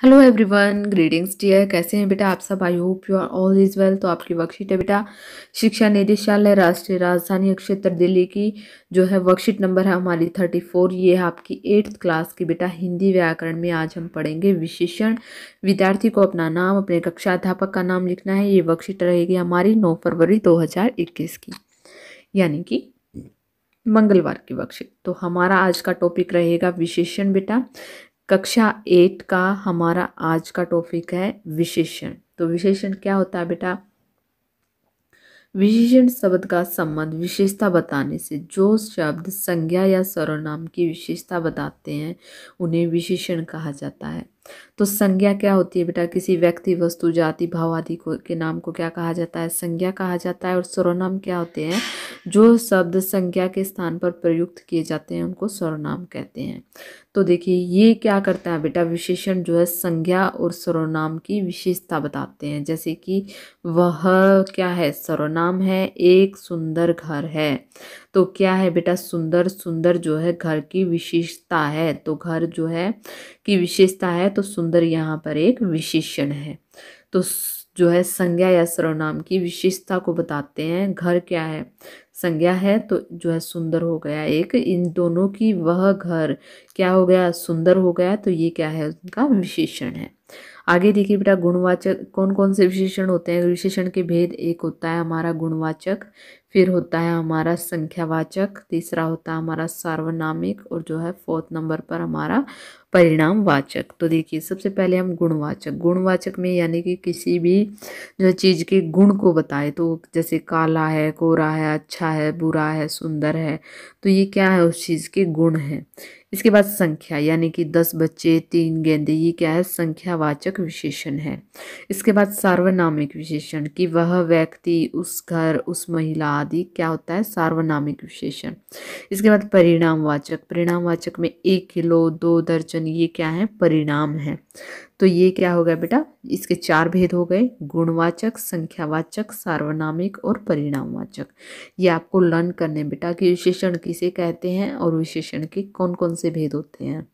Hello everyone, greetings dear. कैसे हैं बेटा आप सब? I hope you are all is well. तो आपकी वर्कशीट है बेटा शिक्षा निदेशालय राष्ट्रीय राजधानी क्षेत्र दिल्ली की जो है वर्कशीट नंबर है हमारी 34। ये है आपकी 8th क्लास की बेटा हिंदी व्याकरण में। आज हम पढ़ेंगे विशेषण। विद्यार्थी को अपना नाम, अपने कक्षा अध्यापक का नाम लिखना है। ये वर्कशीट रहेगी हमारी 9 फरवरी 2021 की, यानी कि मंगलवार की वर्कशीट। तो हमारा आज का टॉपिक रहेगा विशेषण बेटा। कक्षा 8 का हमारा आज का टॉपिक है विशेषण। तो विशेषण क्या होता है बेटा? विशेषण शब्द का संबंध विशेषता बताने से। जो शब्द संज्ञा या सर्वनाम की विशेषता बताते हैं उन्हें विशेषण कहा जाता है। तो संज्ञा क्या होती है बेटा? किसी व्यक्ति, वस्तु, जाति, भाव आदि को के नाम को क्या कहा जाता है? संज्ञा कहा जाता है। और सर्वनाम क्या होते हैं? जो शब्द संज्ञा के स्थान पर प्रयुक्त किए जाते हैं उनको सर्वनाम कहते हैं। तो देखिए ये क्या करता है बेटा? विशेषण जो है संज्ञा और सर्वनाम की विशेषता बताते हैं। जैसे कि वह क्या है? सर्वनाम है। एक सुंदर घर है। तो क्या है बेटा? सुंदर, सुंदर जो है घर की विशेषता है। तो घर जो है की विशेषता है, तो सुंदर यहाँ पर एक विशेषण है। तो जो है संज्ञा या सर्वनाम की विशेषता को बताते हैं। घर क्या है? संज्ञा है। तो जो है सुंदर हो गया एक। इन दोनों की वह घर क्या हो गया? सुंदर हो गया। तो ये क्या है? उनका विशेषण है। आगे देखिए बेटा, गुणवाचक कौन कौन से विशेषण होते हैं? विशेषण के भेद। एक होता है हमारा गुणवाचक, फिर होता है हमारा संख्यावाचक, तीसरा होता है हमारा सार्वनामिक, और जो है 4th नंबर पर हमारा परिणामवाचक। तो देखिए सबसे पहले हम गुणवाचक। गुणवाचक में यानी कि किसी भी जो चीज़ के गुण को बताए। तो जैसे काला है, गोरा है, अच्छा है, बुरा है, सुंदर है। तो ये क्या है? उस चीज़ के गुण है। इसके बाद संख्या, यानी कि 10 बच्चे, 3 गेंदे। ये क्या है? संख्यावाचक विशेषण है। इसके बाद सार्वनामिक विशेषण, कि वह व्यक्ति, उस घर, उस महिला आदि क्या होता है? सार्वनामिक विशेषण। इसके बाद परिणामवाचक। परिणामवाचक में 1 किलो, 2 दर्जन। ये क्या है? परिणाम है। तो ये क्या हो गया बेटा? इसके 4 भेद हो गए: गुणवाचक, संख्यावाचक, सार्वनामिक और परिणामवाचक। ये आपको लर्न करने बेटा कि विशेषण किसे कहते हैं और विशेषण के कौन कौन से भेद होते हैं।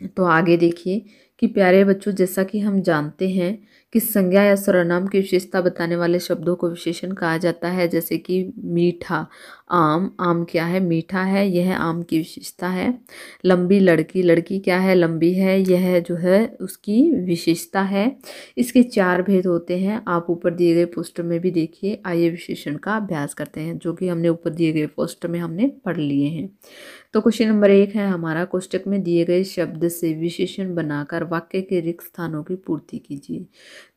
तो आगे देखिए कि प्यारे बच्चों, जैसा कि हम जानते हैं कि संज्ञा या सर्वनाम की विशेषता बताने वाले शब्दों को विशेषण कहा जाता है। जैसे कि मीठा, आम। आम क्या है? मीठा है। यह आम की विशेषता है। लंबी लड़की, लड़की क्या है? लंबी है। यह जो है उसकी विशेषता है। इसके 4 भेद होते हैं। आप ऊपर दिए गए पोस्टर में भी देखिए। आइए विशेषण का अभ्यास करते हैं, जो कि हमने ऊपर दिए गए पोस्टर में हमने पढ़ लिए हैं। तो क्वेश्चन नंबर 1 है हमारा, कोष्टक में दिए गए शब्द से विशेषण बनाकर वाक्य के रिक्त स्थानों की पूर्ति कीजिए।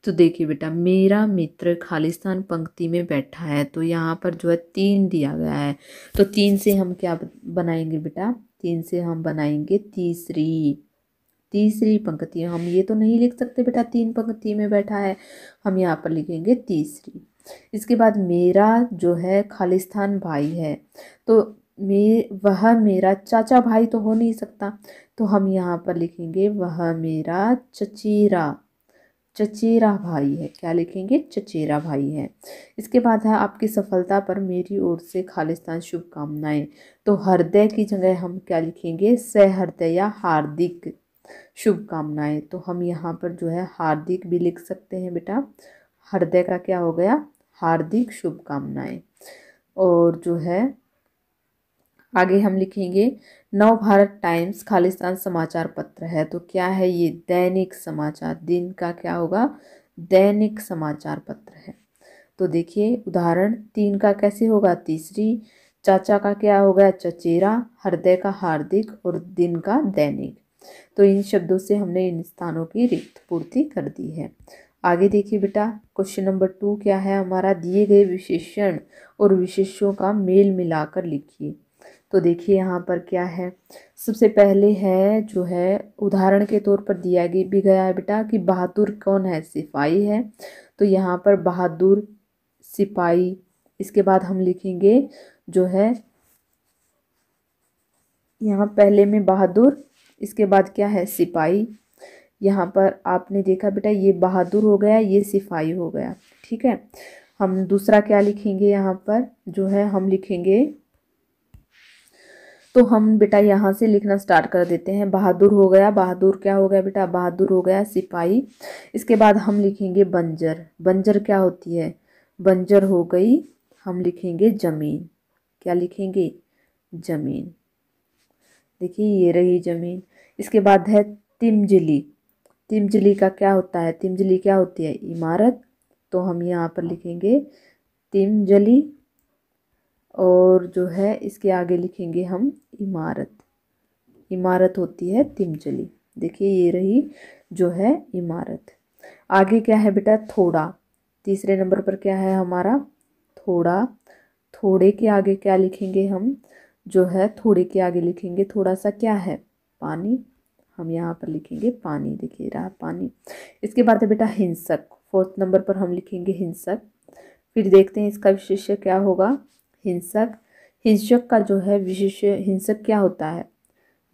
तो देखिए बेटा, मेरा मित्र खालिस्तान पंक्ति में बैठा है। तो यहाँ पर जो है 3 दिया गया है। तो 3 से हम क्या बनाएंगे बेटा? 3 से हम बनाएंगे तीसरी। तीसरी पंक्ति। हम ये तो नहीं लिख सकते बेटा 3 पंक्ति में बैठा है, हम यहाँ पर लिखेंगे तीसरी। इसके बाद मेरा जो है खालिस्तान भाई है। तो वह मेरा चाचा भाई तो हो नहीं सकता। तो हम यहाँ पर लिखेंगे वह मेरा चचेरा, चचेरा भाई है। क्या लिखेंगे? चचेरा भाई है। इसके बाद है आपकी सफलता पर मेरी ओर से खालिस्तान शुभकामनाएं। तो हृदय की जगह हम क्या लिखेंगे? सहृदय या हार्दिक शुभकामनाएं। तो हम यहाँ पर जो है हार्दिक भी लिख सकते हैं बेटा। हृदय का क्या हो गया? हार्दिक शुभकामनाएं। और जो है आगे हम लिखेंगे नव भारत टाइम्स खालिस्तान समाचार पत्र है। तो क्या है ये? दैनिक समाचार। दिन का क्या होगा? दैनिक समाचार पत्र है। तो देखिए उदाहरण 3 का कैसे होगा? तीसरी। चाचा का क्या होगा? चचेरा। हृदय का हार्दिक और दिन का दैनिक। तो इन शब्दों से हमने इन स्थानों की रिक्त पूर्ति कर दी है। आगे देखिए बेटा, क्वेश्चन नंबर 2 क्या है हमारा? दिए गए विशेषण और विशेषों का मेल मिलाकर लिखिए। तो देखिए यहाँ पर क्या है? सबसे पहले है जो है उदाहरण के तौर पर दिया भी गया है बेटा कि बहादुर कौन है? सिपाही है। तो यहाँ पर बहादुर, सिपाही। इसके बाद हम लिखेंगे जो है यहाँ पहले में बहादुर, इसके बाद क्या है? सिपाही। यहाँ पर आपने देखा बेटा ये बहादुर हो गया, ये सिपाही हो गया। ठीक है। हम दूसरा क्या लिखेंगे? यहाँ पर जो है हम लिखेंगे तो हम बेटा यहाँ से लिखना स्टार्ट कर देते हैं। बहादुर हो गया, बहादुर क्या हो गया बेटा, बहादुर हो गया सिपाही। इसके बाद हम लिखेंगे बंजर, बंजर क्या होती है, बंजर हो गई। हम लिखेंगे जमीन, क्या लिखेंगे, जमीन। देखिए ये रही जमीन। इसके बाद है तिमजली, तिमजली का क्या होता है, तिमजली क्या होती है, इमारत। तो हम यहाँ पर लिखेंगे तिमजली, और जो है इसके आगे लिखेंगे हम इमारत, इमारत होती है तिमजली। देखिए ये रही जो है इमारत। आगे क्या है बेटा, थोड़ा। तीसरे नंबर पर क्या है हमारा, थोड़ा। थोड़े के आगे क्या लिखेंगे हम, जो है थोड़े के आगे लिखेंगे थोड़ा सा क्या है, पानी। हम यहाँ पर लिखेंगे पानी, देखिए रहा पानी। इसके बाद है बेटा हिंसक, फोर्थ नंबर पर हम लिखेंगे हिंसक। फिर देखते हैं इसका विशेष्य क्या होगा, हिंसक। हिंसक का जो है विशेष्य, हिंसक क्या होता है,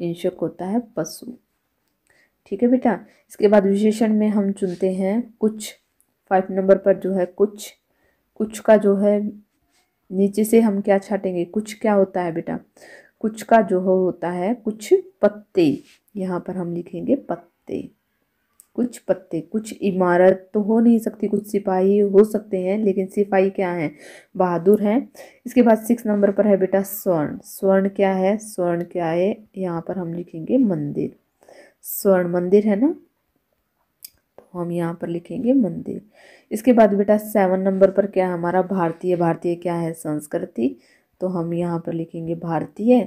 हिंसक होता है पशु। ठीक है बेटा। इसके बाद विशेषण में हम चुनते हैं कुछ, 5 नंबर पर जो है कुछ। कुछ का जो है नीचे से हम क्या छाटेंगे, कुछ क्या होता है बेटा, कुछ का जो होता है कुछ पत्ते। यहाँ पर हम लिखेंगे पत्ते, कुछ पत्ते। कुछ इमारत तो हो नहीं सकती, कुछ सिपाही हो सकते हैं, लेकिन सिपाही क्या है, बहादुर हैं। इसके बाद 6 नंबर पर है बेटा स्वर्ण। स्वर्ण क्या है, स्वर्ण क्या है, यहाँ पर हम लिखेंगे मंदिर। स्वर्ण मंदिर है ना, तो हम यहाँ पर लिखेंगे मंदिर। इसके बाद बेटा 7 नंबर पर क्या है हमारा, भारतीय। भारतीय क्या है, संस्कृति। तो हम यहाँ पर लिखेंगे भारतीय,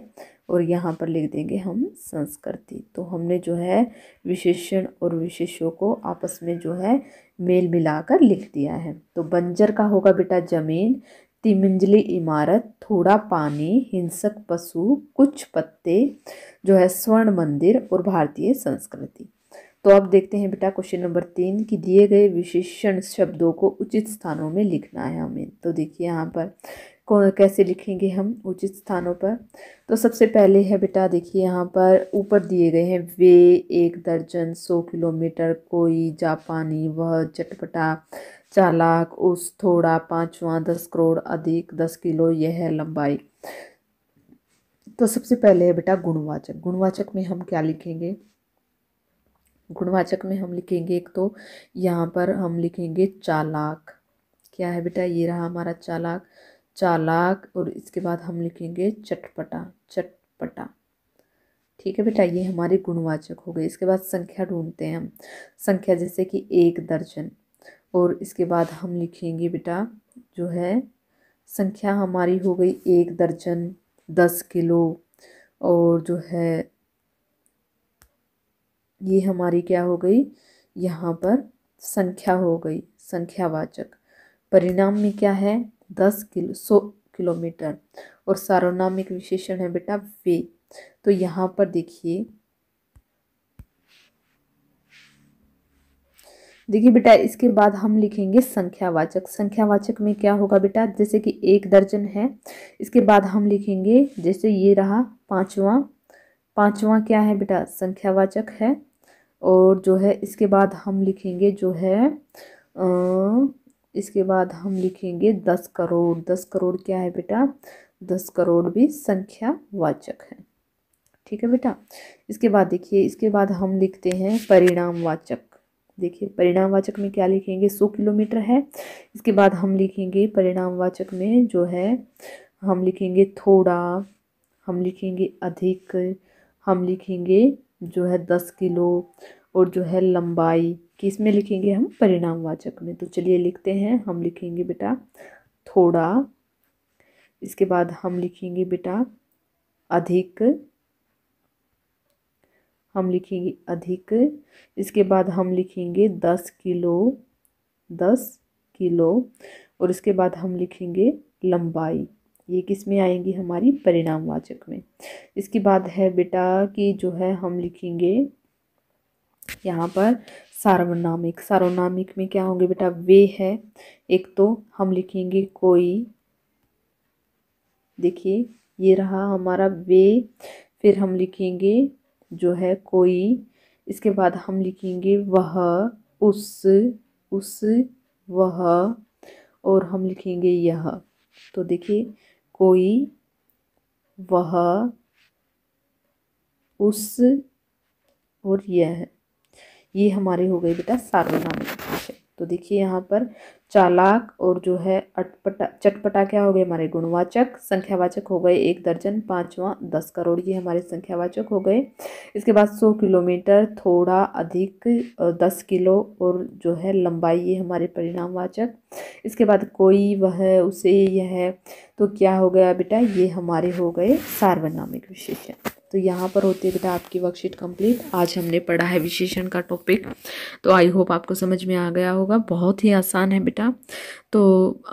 और यहाँ पर लिख देंगे हम संस्कृति। तो हमने जो है विशेषण और विशेषों को आपस में जो है मेल मिलाकर लिख दिया है। तो बंजर का होगा बेटा जमीन, तिमंजली इमारत, थोड़ा पानी, हिंसक पशु, कुछ पत्ते, जो है स्वर्ण मंदिर, और भारतीय संस्कृति। तो अब देखते हैं बेटा क्वेश्चन नंबर 3 कि दिए गए विशेषण शब्दों को उचित स्थानों में लिखना है हमें। तो देखिए यहाँ पर कैसे लिखेंगे हम उचित स्थानों पर। तो सबसे पहले है बेटा, देखिए यहाँ पर ऊपर दिए गए हैं वे, 1 दर्जन, 100 किलोमीटर, कोई, जापानी, वह, चटपटा, चालाक, उस, थोड़ा, पांचवा, 10 करोड़, अधिक, 10 किलो, यह है लंबाई। तो सबसे पहले है बेटा गुणवाचक। गुणवाचक में हम क्या लिखेंगे, गुणवाचक में हम लिखेंगे एक तो यहाँ पर हम लिखेंगे चालाक। क्या है बेटा, ये रहा हमारा चालाक, चालाक। और इसके बाद हम लिखेंगे चटपटा, चटपटा। ठीक है बेटा, ये हमारे गुणवाचक हो गए। इसके बाद संख्या ढूंढते हैं हम, संख्या जैसे कि 1 दर्जन, और इसके बाद हम लिखेंगे बेटा जो है संख्या हमारी हो गई 1 दर्जन, 10 किलो, और जो है ये हमारी क्या हो गई, यहाँ पर संख्या हो गई, संख्यावाचक। परिणाम में क्या है, 10 किलो, 100 किलोमीटर, और सार्वनामिक विशेषण है बेटा वे। तो यहाँ पर देखिए, देखिए बेटा इसके बाद हम लिखेंगे संख्यावाचक। संख्यावाचक में क्या होगा बेटा, जैसे कि 1 दर्जन है, इसके बाद हम लिखेंगे जैसे ये रहा पांचवा, पांचवा क्या है बेटा, संख्यावाचक है। और जो है इसके बाद हम लिखेंगे जो है इसके बाद हम लिखेंगे 10 करोड़। 10 करोड़ क्या है बेटा, 10 करोड़ भी संख्यावाचक है। ठीक है बेटा। इसके बाद देखिए, इसके बाद हम लिखते हैं परिणामवाचक। देखिए परिणामवाचक में क्या लिखेंगे, 100 किलोमीटर है। इसके बाद हम लिखेंगे परिणामवाचक में जो है हम लिखेंगे थोड़ा, हम लिखेंगे अधिक, हम लिखेंगे जो है 10 किलो, और जो है लंबाई किस में लिखेंगे हम, परिणामवाचक में। तो चलिए लिखते हैं, हम लिखेंगे बेटा थोड़ा, इसके बाद हम लिखेंगे बेटा अधिक, हम लिखेंगे अधिक। इसके बाद हम लिखेंगे 10 किलो, 10 किलो, और इसके बाद हम लिखेंगे लंबाई। ये किस में आएंगी, हमारी परिणामवाचक में। इसके बाद है बेटा कि जो है हम लिखेंगे यहाँ पर सार्वनामिक। सार्वनामिक में क्या होंगे बेटा, वे है एक, तो हम लिखेंगे कोई। देखिए ये रहा हमारा वे, फिर हम लिखेंगे जो है कोई। इसके बाद हम लिखेंगे वह, उस, वह, और हम लिखेंगे यह। तो देखिए कोई, वह, उस और यह है, ये हमारे हो गए बेटा सार्वनामिक विशेषण। तो देखिए यहाँ पर चालाक और जो है अटपटा चटपटा क्या हो गए हमारे गुणवाचक। संख्यावाचक हो गए 1 दर्जन, पांचवा 10 करोड़, ये हमारे संख्यावाचक हो गए। इसके बाद 100 किलोमीटर, थोड़ा अधिक, 10 किलो और जो है लंबाई, ये हमारे परिणामवाचक। इसके बाद कोई, वह, उसे, यह, तो क्या हो गया बेटा, ये हमारे हो गए सार्वनामिक विशेषण। तो यहाँ पर होती है बेटा आपकी वर्कशीट कंप्लीट। आज हमने पढ़ा है विशेषण का टॉपिक। तो आई होप आपको समझ में आ गया होगा, बहुत ही आसान है बेटा। तो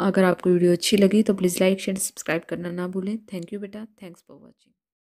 अगर आपको वीडियो अच्छी लगी तो प्लीज़ लाइक शेयर सब्सक्राइब करना ना भूलें। थैंक यू बेटा, थैंक्स फॉर वॉचिंग।